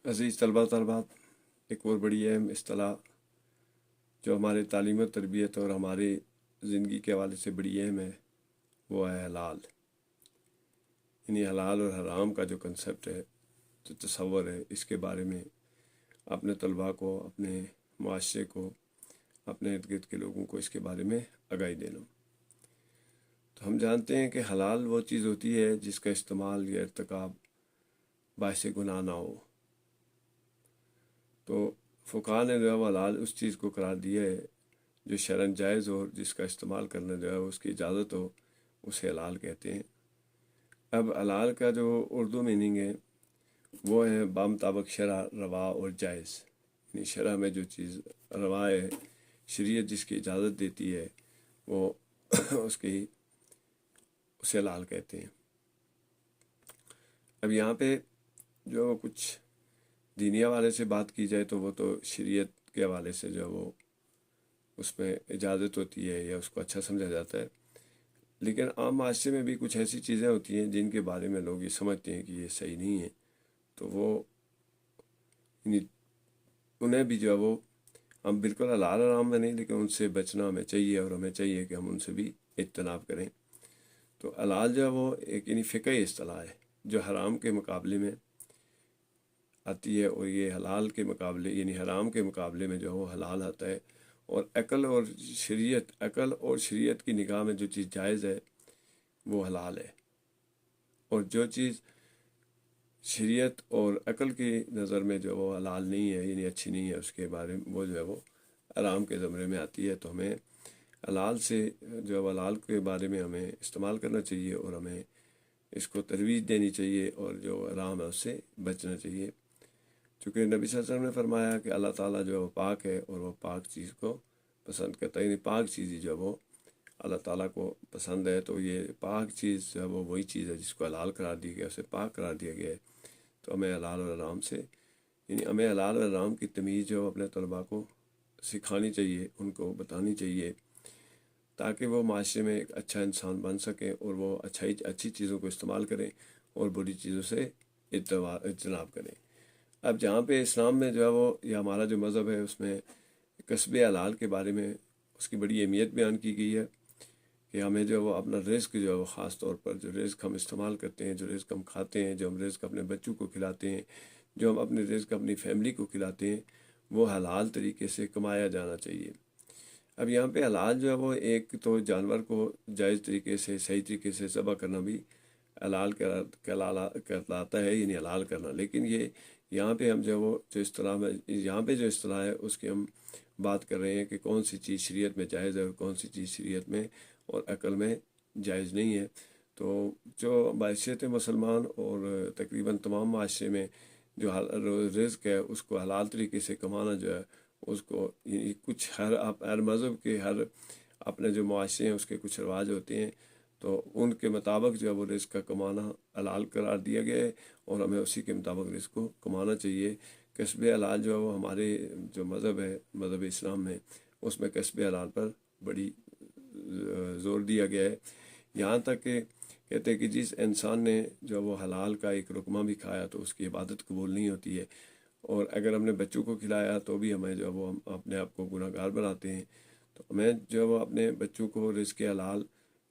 عزیز طلبہ طالبات، ایک اور بڑی اہم اصطلاح جو ہمارے تعلیم و تربیت اور ہماری زندگی کے حوالے سے بڑی اہم ہے، وہ ہے حلال۔ یعنی حلال اور حرام کا جو کنسیپٹ ہے، جو تصور ہے، اس کے بارے میں اپنے طلباء کو، اپنے معاشرے کو، اپنے ارد گرد کے لوگوں کو اس کے بارے میں آگاہی دینا۔ تو ہم جانتے ہیں کہ حلال وہ چیز ہوتی ہے جس کا استعمال یا ارتکاب باعث گناہ نہ ہو۔ تو فقہا نے جو ہے وہ حلال اس چیز کو قرار دیا ہے جو شرعاً جائز ہو، جس کا استعمال کرنا جو ہے اس کی اجازت ہو، اسے حلال کہتے ہیں۔ اب حلال کا جو اردو میننگ ہے وہ ہے بامطابق شرع، روا اور جائز۔ یعنی شرع میں جو چیز روا ہے، شریعت جس کی اجازت دیتی ہے، وہ اسے حلال کہتے ہیں۔ اب یہاں پہ جو کچھ دینی حوالے سے بات کی جائے تو وہ تو شریعت کے حوالے سے جو وہ اس میں اجازت ہوتی ہے یا اس کو اچھا سمجھا جاتا ہے، لیکن عام معاشرے میں بھی کچھ ایسی چیزیں ہوتی ہیں جن کے بارے میں لوگ یہ سمجھتے ہیں کہ یہ صحیح نہیں ہے، تو وہ یعنی انہیں بھی جو ہے وہ ہم بالکل حلال حرام میں نہیں، لیکن ان سے بچنا ہمیں چاہیے، اور ہمیں چاہیے کہ ہم ان سے بھی اجتناب کریں۔ تو حلال جو ہے وہ ایک یعنی فقہی اصطلاح ہے جو حرام کے مقابلے میں آتی ہے، اور یہ حلال کے مقابلے یعنی حرام کے مقابلے میں جو ہے وہ حلال آتا ہے۔ اور عقل اور شریعت کی نگاہ میں جو چیز جائز ہے وہ حلال ہے، اور جو چیز شریعت اور عقل کی نظر میں جو وہ حلال نہیں ہے یعنی اچھی نہیں ہے، اس کے بارے میں وہ جو ہے وہ حرام کے زمرے میں آتی ہے۔ تو ہمیں حلال سے جو ہے حلال کے بارے میں ہمیں استعمال کرنا چاہیے، اور ہمیں اس کو ترویج دینی چاہیے، اور جو حرام ہے اس سے بچنا چاہیے، چونکہ نبی صلی اللہ علیہ وسلم نے فرمایا کہ اللہ تعالیٰ جو ہے وہ پاک ہے، اور وہ پاک چیز کو پسند کرتا ہے۔ یعنی پاک چیز ہی جو ہے وہ اللہ تعالیٰ کو پسند ہے۔ تو یہ پاک چیز جو ہے وہ وہی چیز ہے جس کو حلال قرار دیا گیا، اسے پاک قرار دیا گیا ہے۔ تو ہمیں حلال اور حرام سے یعنی ہمیں حلال اور حرام کی تمیز جو اپنے طلباء کو سکھانی چاہیے، ان کو بتانی چاہیے، تاکہ وہ معاشرے میں ایک اچھا انسان بن سکیں، اور وہ اچھی چیزوں کو استعمال کریں اور بری چیزوں سے اجتناب کریں۔ اب جہاں پہ اسلام میں جو ہے وہ یا ہمارا جو مذہب ہے اس میں کسب حلال کے بارے میں اس کی بڑی اہمیت بیان کی گئی ہے کہ ہمیں جو ہے وہ اپنا رزق جو ہے وہ خاص طور پر جو رزق ہم استعمال کرتے ہیں، جو رزق ہم کھاتے ہیں، جو ہم رزق اپنے بچوں کو کھلاتے ہیں، جو ہم اپنے رزق اپنی فیملی کو کھلاتے ہیں، وہ حلال طریقے سے کمایا جانا چاہیے۔ اب یہاں پہ حلال جو ہے وہ ایک تو جانور کو جائز طریقے سے صحیح طریقے سے ذبح کرنا بھی حلال کہلاتا ہے، یعنی حلال کرنا، لیکن یہ یہاں پہ ہم جو وہ جو اصطلاح میں یہاں پہ جو اصطلاح ہے اس کی ہم بات کر رہے ہیں کہ کون سی چیز شریعت میں جائز ہے اور کون سی چیز شریعت میں اور عقل میں جائز نہیں ہے۔ تو جو بحیثیت مسلمان اور تقریباً تمام معاشرے میں جو رزق ہے اس کو حلال طریقے سے کمانا جو ہے اس کو یعنی کچھ ہر مذہب کے اپنے جو معاشرے ہیں اس کے کچھ رواج ہوتے ہیں، تو ان کے مطابق جو ہے وہ رزق کا کمانا حلال قرار دیا گیا ہے، اور ہمیں اسی کے مطابق رزق کو کمانا چاہیے۔ کسب حلال جو ہے وہ ہمارے جو مذہب ہے، مذہب اسلام میں، اس میں کسب حلال پر بڑی زور دیا گیا ہے، یہاں تک کہ کہتے ہیں کہ جس انسان نے جو وہ حلال کا ایک رقمہ بھی کھایا تو اس کی عبادت قبول نہیں ہوتی ہے، اور اگر ہم نے بچوں کو کھلایا تو بھی ہمیں جو وہ ہم اپنے آپ کو گناہ گار بناتے ہیں۔ تو ہمیں جو وہ اپنے بچوں کو رزق حلال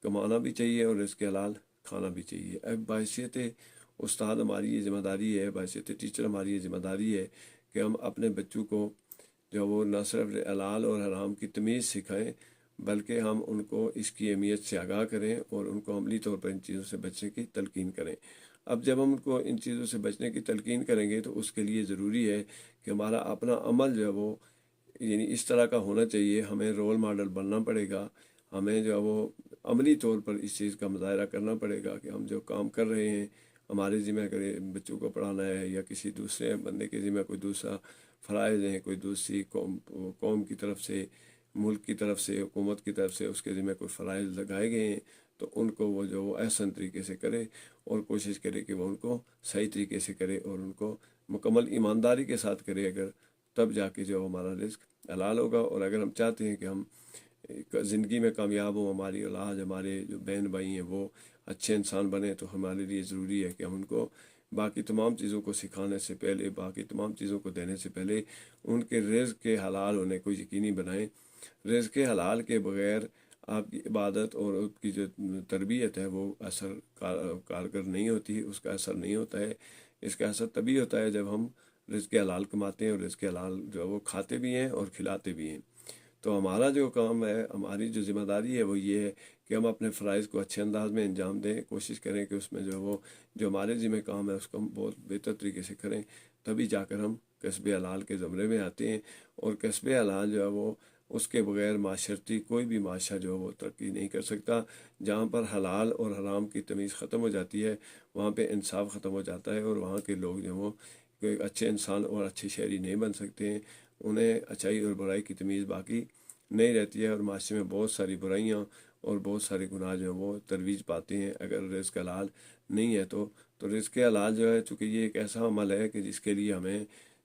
کمانا بھی چاہیے اور رزق حلال کھانا بھی چاہیے۔ اب بحیثیت استاد ہماری یہ ذمہ داری ہے، بحیثیت ٹیچر ہماری یہ ذمہ داری ہے کہ ہم اپنے بچوں کو جو وہ نہ صرف حلال اور حرام کی تمیز سکھائیں، بلکہ ہم ان کو اس کی اہمیت سے آگاہ کریں اور ان کو عملی طور پر ان چیزوں سے بچنے کی تلقین کریں۔ اب جب ہم ان کو ان چیزوں سے بچنے کی تلقین کریں گے تو اس کے لیے ضروری ہے کہ ہمارا اپنا عمل جو ہے وہ یعنی اس طرح کا ہونا چاہیے، ہمیں رول ماڈل بننا پڑے گا، ہمیں جو ہے وہ عملی طور پر اس چیز کا مظاہرہ کرنا پڑے گا کہ ہم جو کام کر رہے ہیں، ہمارے ذمہ کرے بچوں کو پڑھانا ہے یا کسی دوسرے بندے کے ذمہ کوئی دوسرا فرائض ہیں، کوئی دوسری قوم کی طرف سے، ملک کی طرف سے، حکومت کی طرف سے اس کے ذمہ کوئی فرائض لگائے گئے ہیں، تو ان کو وہ جو وہ احسن طریقے سے کرے اور کوشش کرے کہ وہ ان کو صحیح طریقے سے کرے اور ان کو مکمل ایمانداری کے ساتھ کرے، اگر تب جا کے جو ہمارا رزق حلال ہوگا۔ اور اگر ہم چاہتے ہیں کہ ہم زندگی میں کامیاب ہوں، ہماری اولاد، ہمارے جو بہن بھائی ہیں وہ اچھے انسان بنے، تو ہمارے لیے ضروری ہے کہ ہم ان کو باقی تمام چیزوں کو سکھانے سے پہلے، باقی تمام چیزوں کو دینے سے پہلے ان کے رزق کے حلال ہونے کو یقینی بنائیں۔ رزق کے حلال کے بغیر آپ کی عبادت اور اس کی جو تربیت ہے وہ اثر کارگر نہیں ہوتی، اس کا اثر نہیں ہوتا ہے۔ اس کا اثر تبھی ہوتا ہے جب ہم رزق حلال کماتے ہیں اور رزق حلال جو ہے وہ کھاتے بھی ہیں اور کھلاتے بھی ہیں۔ تو ہمارا جو کام ہے، ہماری جو ذمہ داری ہے وہ یہ ہے کہ ہم اپنے فرائض کو اچھے انداز میں انجام دیں، کوشش کریں کہ اس میں جو ہے وہ جو ہمارے ذمہ کام ہے اس کو ہم بہت بہتر طریقے سے کریں، تبھی جا کر ہم کسب حلال کے زمرے میں آتے ہیں۔ اور کسب حلال جو ہے وہ اس کے بغیر معاشرتی کوئی بھی معاشرہ جو ہے وہ ترقی نہیں کر سکتا۔ جہاں پر حلال اور حرام کی تمیز ختم ہو جاتی ہے وہاں پہ انصاف ختم ہو جاتا ہے، اور وہاں کے لوگ جو وہ کوئی اچھے انسان اور اچھے شہری نہیں بن سکتے ہیں۔ انہیں اچھائی اور برائی کی تمیز باقی نہیں رہتی ہے، اور معاشرے میں بہت ساری برائیاں اور بہت سارے گناہ جو ہیں وہ ترویج پاتے ہیں اگر رزق حلال نہیں ہے تو رزق حلال جو ہے، چونکہ یہ ایک ایسا عمل ہے کہ جس کے لیے ہمیں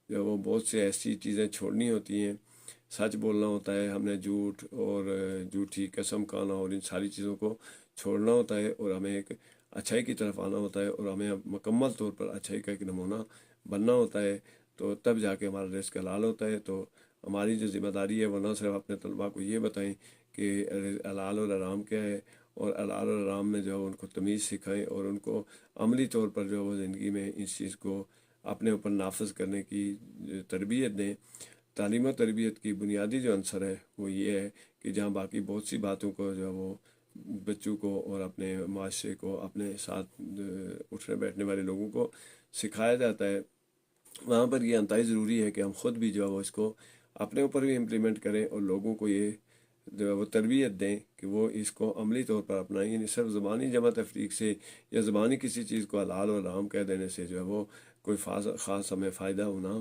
جو وہ بہت سے ایسی چیزیں چھوڑنی ہوتی ہیں۔ سچ بولنا ہوتا ہے، ہم نے جھوٹ اور جھوٹی قسم کھانا اور ان ساری چیزوں کو چھوڑنا ہوتا ہے، اور ہمیں ایک اچھائی کی طرف آنا ہوتا ہے، اور ہمیں مکمل طور پر اچھائی کا ایک نمونہ بننا ہوتا ہے، تو تب جا کے ہمارا رزق حلال ہوتا ہے۔ تو ہماری جو ذمہ داری ہے وہ نہ صرف اپنے طلباء کو یہ بتائیں کہ حلال اور حرام کیا ہے، اور حلال اور حرام میں جو ہے ان کو تمیز سکھائیں، اور ان کو عملی طور پر جو ہے وہ زندگی میں اس چیز کو اپنے اوپر نافذ کرنے کی تربیت دیں۔ تعلیم و تربیت کی بنیادی جو عنصر ہے وہ یہ ہے کہ جہاں باقی بہت سی باتوں کو جو ہے وہ بچوں کو اور اپنے معاشرے کو، اپنے ساتھ اٹھنے بیٹھنے والے لوگوں کو سکھایا جاتا ہے، وہاں پر یہ انتہائی ضروری ہے کہ ہم خود بھی جو ہے وہ اس کو اپنے اوپر بھی امپلیمنٹ کریں، اور لوگوں کو یہ جو ہے وہ تربیت دیں کہ وہ اس کو عملی طور پر اپنائیں۔ یعنی صرف زبانی جمع تفریق سے یا زبانی کسی چیز کو حلال اور حرام کہہ دینے سے جو ہے وہ کوئی خاص ہمیں فائدہ ہونا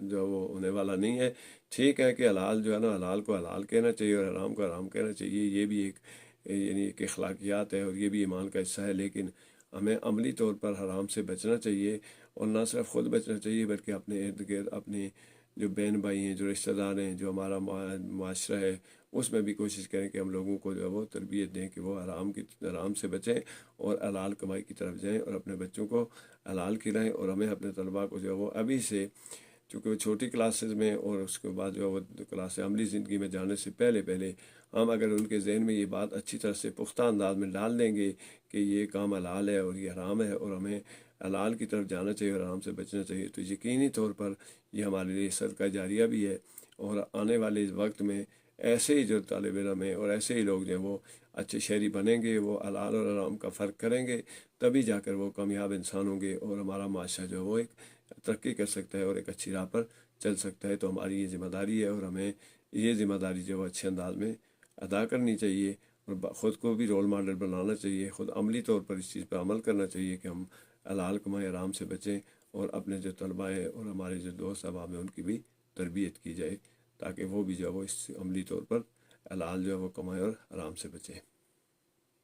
جو وہ ہونے والا نہیں ہے۔ ٹھیک ہے کہ حلال جو ہے نا، حلال کو حلال کہنا چاہیے اور حرام کو حرام کہنا چاہیے، یہ بھی ایک یعنی ایک اخلاقیات ہے اور یہ بھی ایمان کا حصہ ہے، لیکن ہمیں عملی طور پر حرام سے بچنا چاہیے، اور نہ صرف خود بچنا چاہیے بلکہ اپنے ارد گرد اپنے جو بہن بھائی ہیں، جو رشتہ دار ہیں، جو ہمارا معاشرہ ہے، اس میں بھی کوشش کریں کہ ہم لوگوں کو جو ہے وہ تربیت دیں کہ وہ حرام سے بچیں اور حلال کمائی کی طرف جائیں، اور اپنے بچوں کو حلال کھلائیں۔ اور ہمیں اپنے طلباء کو جو ہے وہ ابھی سے، چونکہ وہ چھوٹی کلاسز میں اور اس کے بعد جو ہے وہ کلاس عملی زندگی میں جانے سے پہلے ہم اگر ان کے ذہن میں یہ بات اچھی طرح سے پختہ انداز میں ڈال دیں گے کہ یہ کام حلال ہے اور یہ حرام ہے اور ہمیں حلال کی طرف جانا چاہیے اور حرام سے بچنا چاہیے، تو یقینی طور پر یہ ہمارے لیے صدقہ جاریہ بھی ہے۔ اور آنے والے وقت میں ایسے ہی جو طالب علم ہیں اور ایسے ہی لوگ جو ہیں وہ اچھے شہری بنیں گے، وہ حلال اور حرام کا فرق کریں گے، تبھی جا کر وہ کامیاب انسان ہوں گے، اور ہمارا معاشرہ جو ہے وہ ایک ترقی کر سکتا ہے اور ایک اچھی راہ پر چل سکتا ہے۔ تو ہماری یہ ذمہ داری ہے، اور ہمیں یہ ذمہ داری جو ہے اچھے انداز میں ادا کرنی چاہیے، اور خود کو بھی رول ماڈل بنانا چاہیے، خود عملی طور پر اس چیز پر عمل کرنا چاہیے کہ ہم حلال کمائیں، حرام سے بچیں، اور اپنے جو طلباء ہیں اور ہمارے جو دوست احباب ہیں ان کی بھی تربیت کی جائے، تاکہ وہ بھی جو ہے وہ اس عملی طور پر حلال جو ہے وہ کمائیں اور حرام سے بچیں۔